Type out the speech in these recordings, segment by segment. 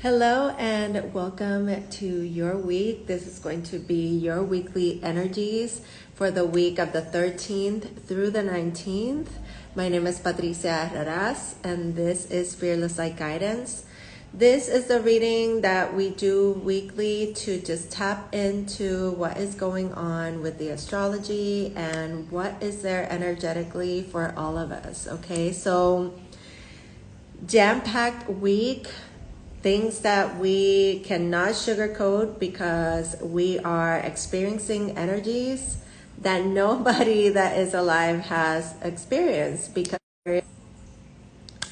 Hello and welcome to your week. This is going to be your weekly energies for the week of the 13th through the 19th. My name is Patricia and this is Fearless Light Guidance. This is the reading that we do weekly to just tap into what is going on with the astrology and what is there energetically for all of us. Okay, so jam-packed week. Things that we cannot sugarcoat because we are experiencing energies that nobody that is alive has experienced, because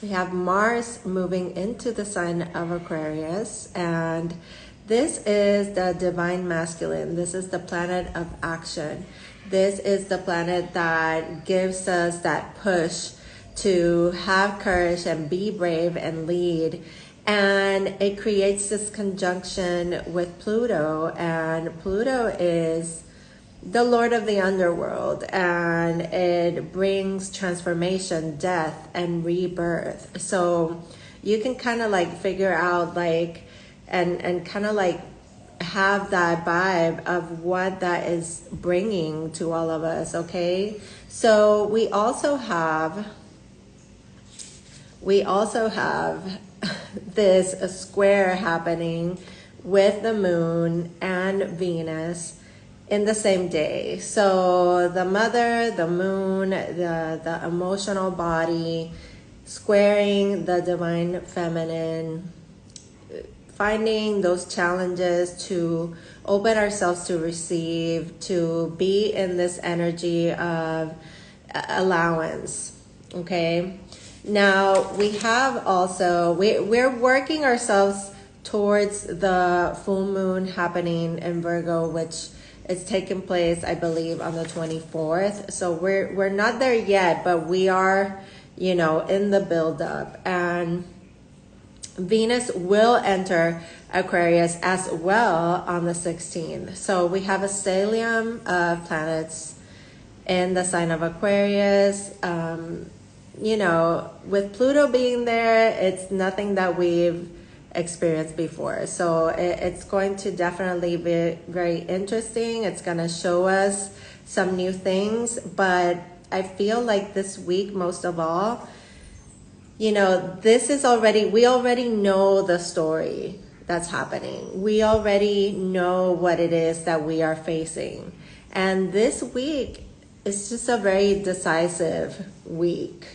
we have Mars moving into the sign of Aquarius, and this is the divine masculine. This is the planet of action. This is the planet that gives us that push to have courage and be brave and lead. And it creates this conjunction with Pluto, and Pluto is the Lord of the underworld, and it brings transformation, death, and rebirth. So you can kind of like figure out like and kind of like have that vibe of what that is bringing to all of us. Okay, so we also have this square happening with the moon and Venus in the same day. So the mother, the moon, the emotional body squaring the divine feminine, finding those challenges to open ourselves to receive, to be in this energy of allowance. Okay. Now we have also, we're working ourselves towards the full moon happening in Virgo, which is taking place, I believe, on the 24th. So we're not there yet, but we are, in the buildup. And Venus will enter Aquarius as well on the 16th. So we have a stellium of planets in the sign of Aquarius. With Pluto being there, it's nothing that we've experienced before. So it's going to definitely be very interesting. It's going to show us some new things. But I feel like this week, most of all, this is we already know the story that's happening. We already know what it is that we are facing. And this week is just a very decisive week.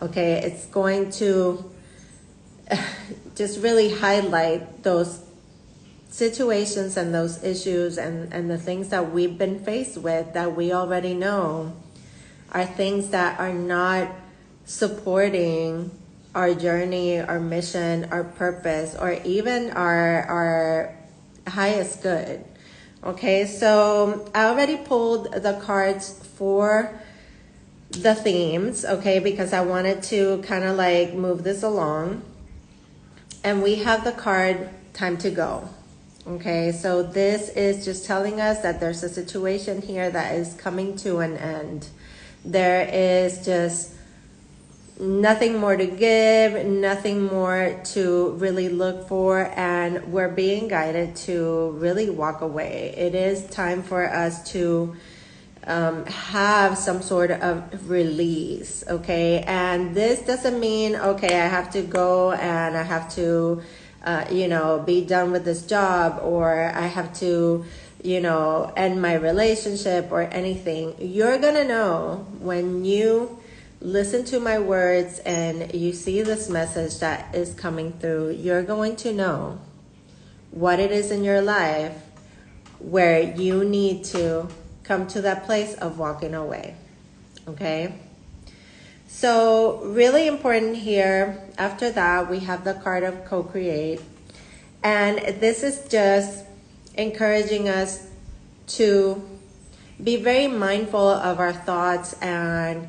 Okay, it's going to just really highlight those situations and those issues and the things that we've been faced with that we already know are things that are not supporting our journey, our mission, our purpose, or even our highest good. Okay, so I already pulled the cards for the themes, okay, because I wanted to kind of like move this along. And we have the card time to go. Okay, so this is just telling us that there's a situation here that is coming to an end. There is just nothing more to give, nothing more to really look for, and we're being guided to really walk away. It is time for us to have some sort of release, okay? And this doesn't mean, okay, I have to go and I have to, be done with this job, or I have to, end my relationship or anything. You're gonna know when you listen to my words and you see this message that is coming through. You're going to know what it is in your life where you need to come to that place of walking away. Okay, so really important here. After that, we have the card of co-create, and this is just encouraging us to be very mindful of our thoughts and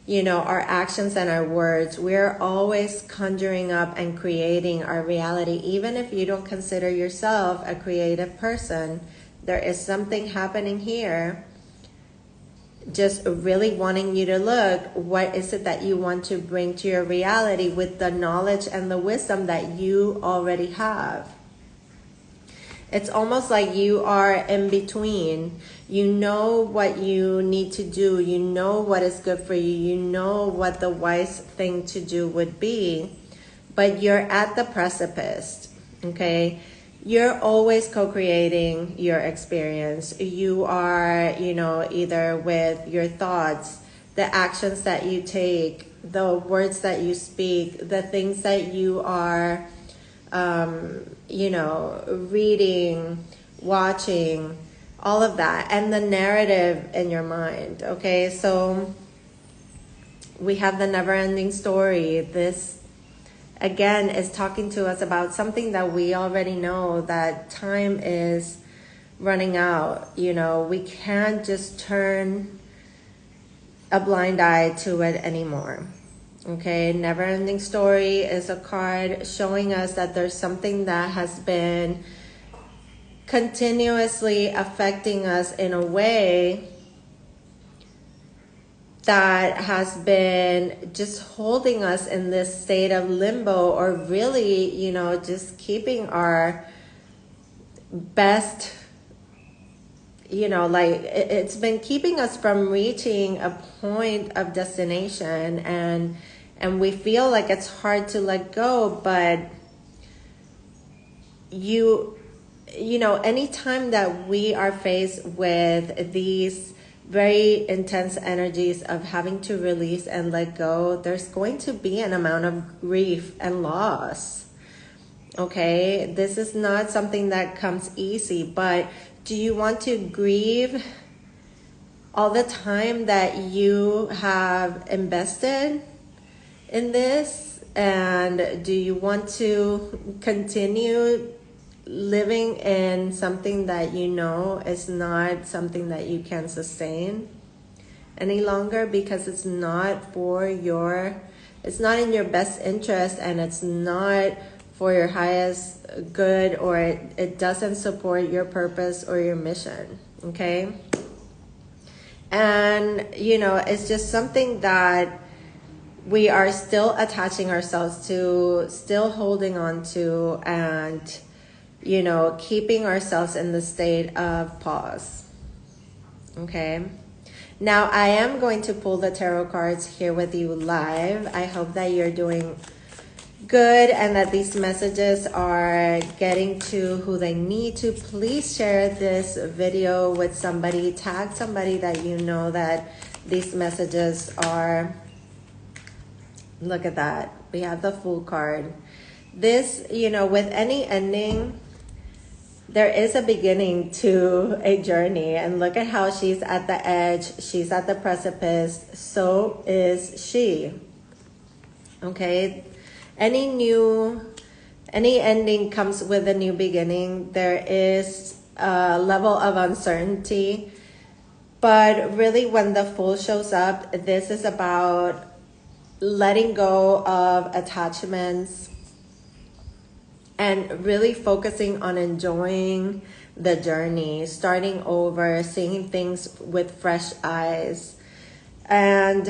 our actions and our words. We're always conjuring up and creating our reality. Even if you don't consider yourself a creative person, there is something happening here just really wanting you to look, what is it that you want to bring to your reality with the knowledge and the wisdom that you already have. It's almost like you are in between. You know what you need to do. You know what is good for you. You know what the wise thing to do would be. But you're at the precipice, okay? You're always co-creating your experience. You are, either with your thoughts, the actions that you take, the words that you speak, the things that you are reading, watching, all of that, and the narrative in your mind, okay? So we have the never-ending story. This, again, is talking to us about something that we already know, that time is running out. We can't just turn a blind eye to it anymore. Okay, never-ending story is a card showing us that there's something that has been continuously affecting us in a way that has been just holding us in this state of limbo, or really, just keeping our best, it's been keeping us from reaching a point of destination, and we feel like it's hard to let go. But anytime that we are faced with these very intense energies of having to release and let go, there's going to be an amount of grief and loss. Okay, this is not something that comes easy, but do you want to grieve all the time that you have invested in this? And do you want to continue living in something that is not something that you can sustain any longer, because it's not it's not in your best interest, and it's not for your highest good, or it doesn't support your purpose or your mission, okay? And it's just something that we are still attaching ourselves to, still holding on to, and keeping ourselves in the state of pause. Okay. Now I am going to pull the tarot cards here with you live. I hope that you're doing good and that these messages are getting to who they need to. Please share this video with somebody. Tag somebody that you know that these messages are. Look at that. We have the Fool card. This, with any ending, there is a beginning to a journey, and look at how she's at the edge. She's at the precipice. So is she. Okay. Any ending comes with a new beginning. There is a level of uncertainty, but really when the Fool shows up, this is about letting go of attachments and really focusing on enjoying the journey, starting over, seeing things with fresh eyes. And,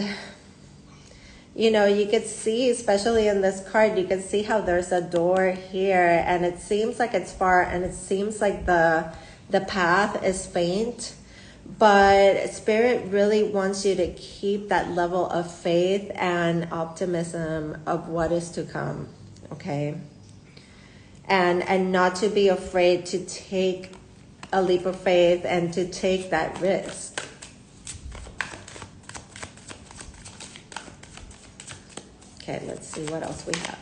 you could see, especially in this card, you can see how there's a door here, and it seems like it's far, and it seems like the path is faint. But Spirit really wants you to keep that level of faith and optimism of what is to come, okay? And not to be afraid to take a leap of faith and to take that risk. Okay, let's see what else we have.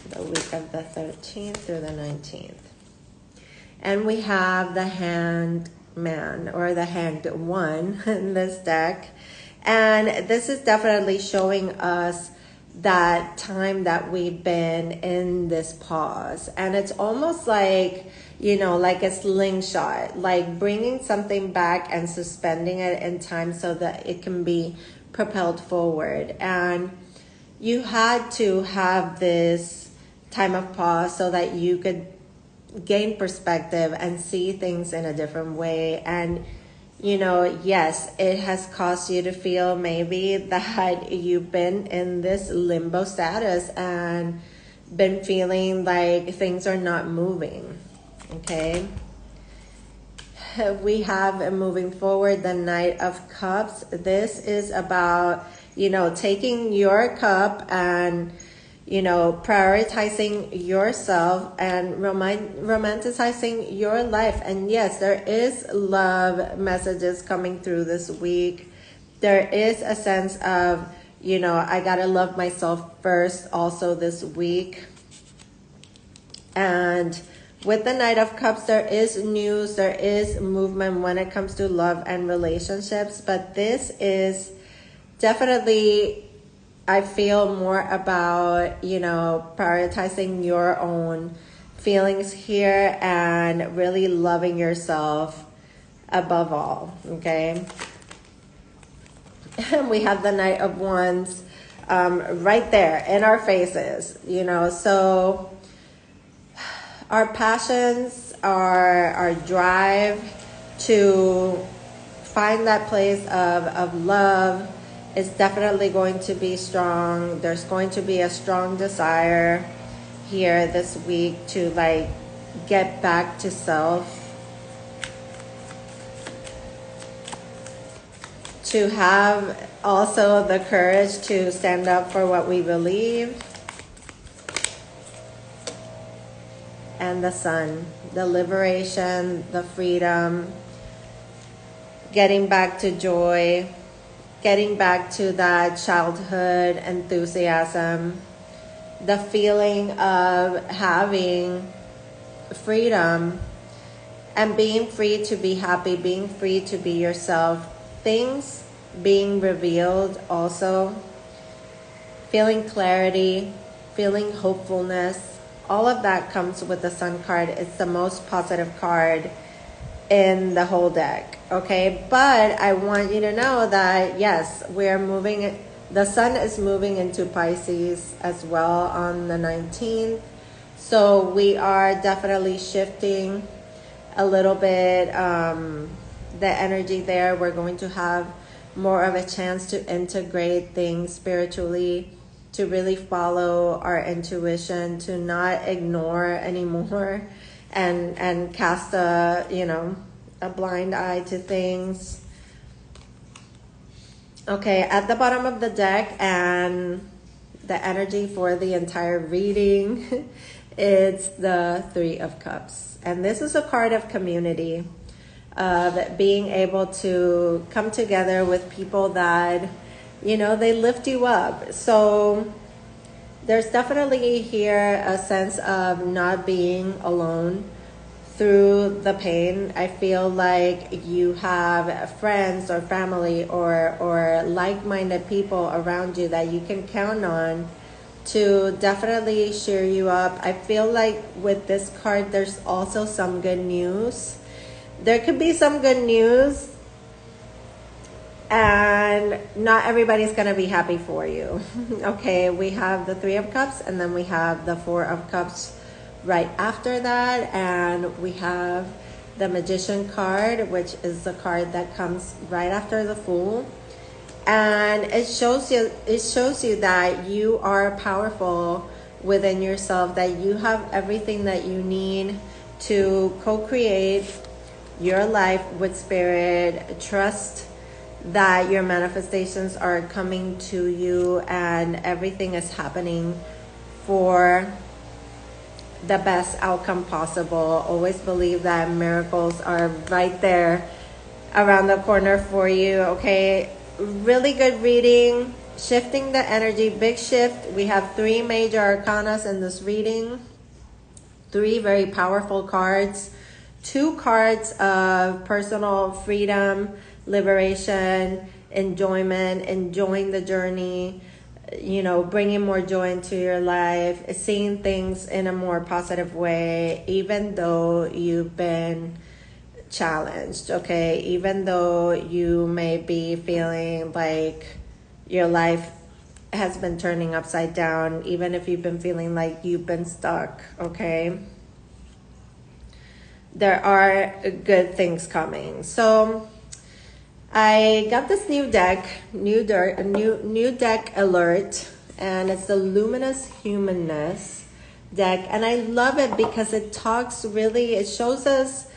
The week of the 13th through the 19th. And we have the Hanged Man, or the Hanged One in this deck. And this is definitely showing us that time that we've been in this pause. And it's almost like, like a slingshot, like bringing something back and suspending it in time so that it can be propelled forward. And you had to have this time of pause so that you could gain perspective and see things in a different way. And you know, yes, it has caused you to feel maybe that you've been in this limbo status and been feeling like things are not moving, okay? We have moving forward the Knight of Cups. This is about, you know, taking your cup and, you know, prioritizing yourself and romanticizing your life. And yes, there is love messages coming through this week. There is a sense of, you know, I gotta love myself first also this week. And with the Knight of Cups, there is news, there is movement when it comes to love and relationships. But this is definitely, I feel, more about, you know, prioritizing your own feelings here and really loving yourself above all, okay? And we have the Knight of Wands right there in our faces, you know. So our passions, our drive to find that place of love is definitely going to be strong. There's going to be a strong desire here this week to like get back to self, to have also the courage to stand up for what we believe. And the Sun, the liberation, the freedom, getting back to joy, getting back to that childhood enthusiasm, the feeling of having freedom and being free to be happy, being free to be yourself, things being revealed also, feeling clarity, feeling hopefulness. All of that comes with the Sun card. It's the most positive card in the whole deck, okay? But I want you to know that, yes, we're moving, the Sun is moving into Pisces as well on the 19th. So we are definitely shifting a little bit the energy there. We're going to have more of a chance to integrate things spiritually, to really follow our intuition, to not ignore anymore and cast a, you know, a blind eye to things. Okay, at the bottom of the deck and the energy for the entire reading, it's the Three of Cups. And this is a card of community, of being able to come together with people that, you know, they lift you up. So there's definitely here a sense of not being alone through the pain. I feel like you have friends or family or like-minded people around you that you can count on to definitely cheer you up. I feel like with this card, there's also some good news. There could be some good news, and not everybody's going to be happy for you. Okay, we have the Three of Cups, and then we have the Four of Cups right after that, and we have the Magician card, which is the card that comes right after the Fool. And it shows you that you are powerful within yourself, that you have everything that you need to co-create your life with spirit. Trust that your manifestations are coming to you and everything is happening for the best outcome possible. Always believe that miracles are right there around the corner for you, okay? Really good reading, shifting the energy, big shift. We have three major arcanas in this reading, three very powerful cards, two cards of personal freedom, liberation, enjoyment, enjoying the journey, you know, bringing more joy into your life, seeing things in a more positive way, even though you've been challenged, okay? Even though you may be feeling like your life has been turning upside down, even if you've been feeling like you've been stuck, okay? There are good things coming. So I got this new deck, new deck alert, and it's the Luminous Humanness deck, and I love it because it talks really, it shows us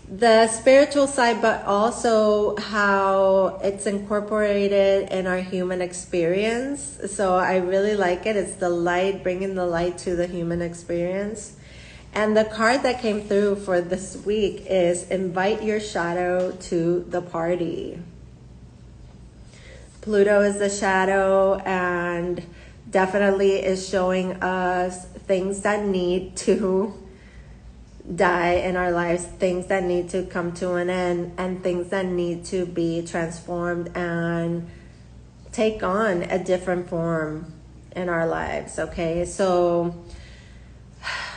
the spiritual side, but also how it's incorporated in our human experience. So I really like it. It's the light, bringing the light to the human experience. And the card that came through for this week is invite your shadow to the party. Pluto is the shadow and definitely is showing us things that need to die in our lives, things that need to come to an end, and things that need to be transformed and take on a different form in our lives. Okay, so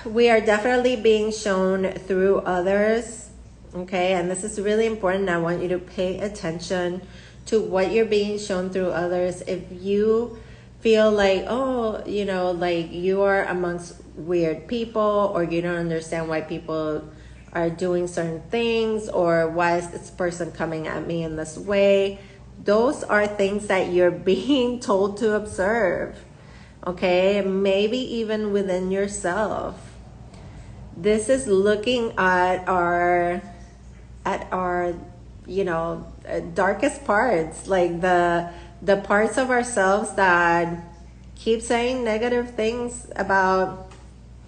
we are definitely being shown through others. Okay, and this is really important. I want you to pay attention to what you're being shown through others. If you feel like, oh, you know, like you are amongst weird people, or you don't understand why people are doing certain things, or why is this person coming at me in this way, those are things that you're being told to observe. Okay, maybe even within yourself. This is looking at our you know, darkest parts, like the parts of ourselves that keep saying negative things about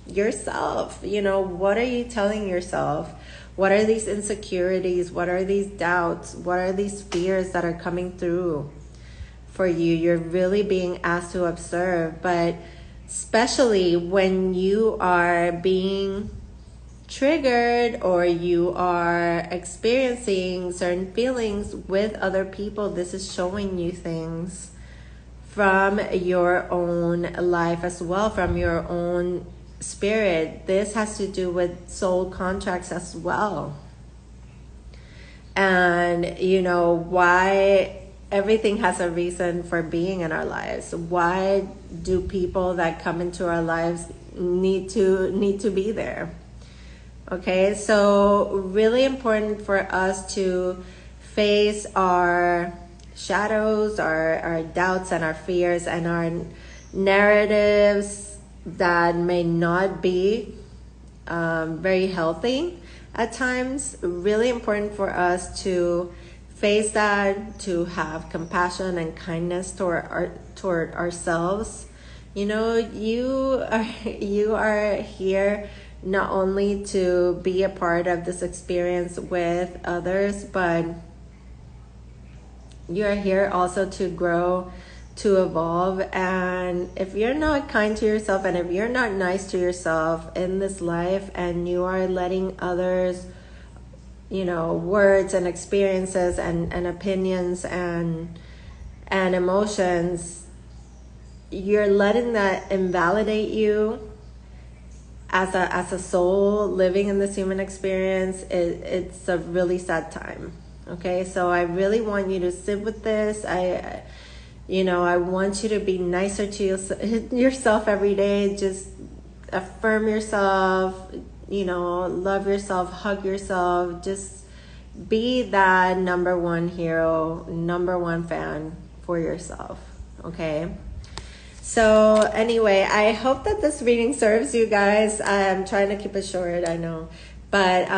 yourself. You know, what are you telling yourself? What are these insecurities? What are these doubts? What are these fears that are coming through for you? You're really being asked to observe, but especially when you are being triggered or you are experiencing certain feelings with other people, this is showing you things from your own life as well, from your own spirit. This has to do with soul contracts as well. And you know, why everything has a reason for being in our lives. Why do people that come into our lives need to be there? Okay, so really important for us to face our shadows, our doubts and our fears and our narratives that may not be very healthy at times. Really important for us to face that, to have compassion and kindness toward ourselves. You know, you are here not only to be a part of this experience with others, but you are here also to grow, to evolve. And if you're not kind to yourself, and if you're not nice to yourself in this life, and you are letting others, you know, words and experiences and opinions and emotions, you're letting that invalidate you as a soul living in this human experience. It's a really sad time. Okay, so I really want you to sit with this. I want you to be nicer to yourself every day. Just affirm yourself, you know, love yourself, hug yourself. Just be that number one hero, number one fan for yourself. Okay. So anyway, I hope that this reading serves you guys. I'm trying to keep it short, I know. But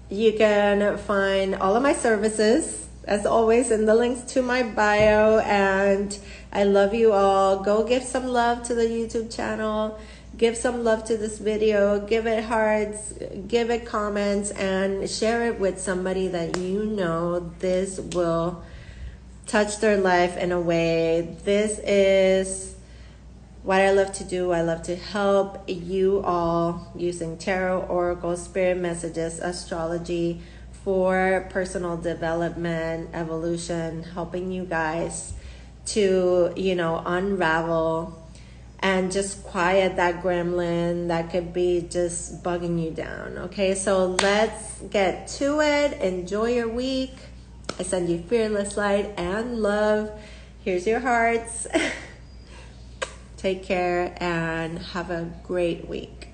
you can find all of my services, as always, in the links to my bio. And I love you all. Go give some love to the YouTube channel. Give some love to this video. Give it hearts. Give it comments. And share it with somebody that you know this will touch their life in a way. This is what I love to do. I love to help you all using tarot, oracle, spirit messages, astrology for personal development, evolution, helping you guys to, you know, unravel and just quiet that gremlin that could be just bugging you down. Okay, so let's get to it. Enjoy your week. I send you fearless light and love. Here's your hearts. Take care and have a great week.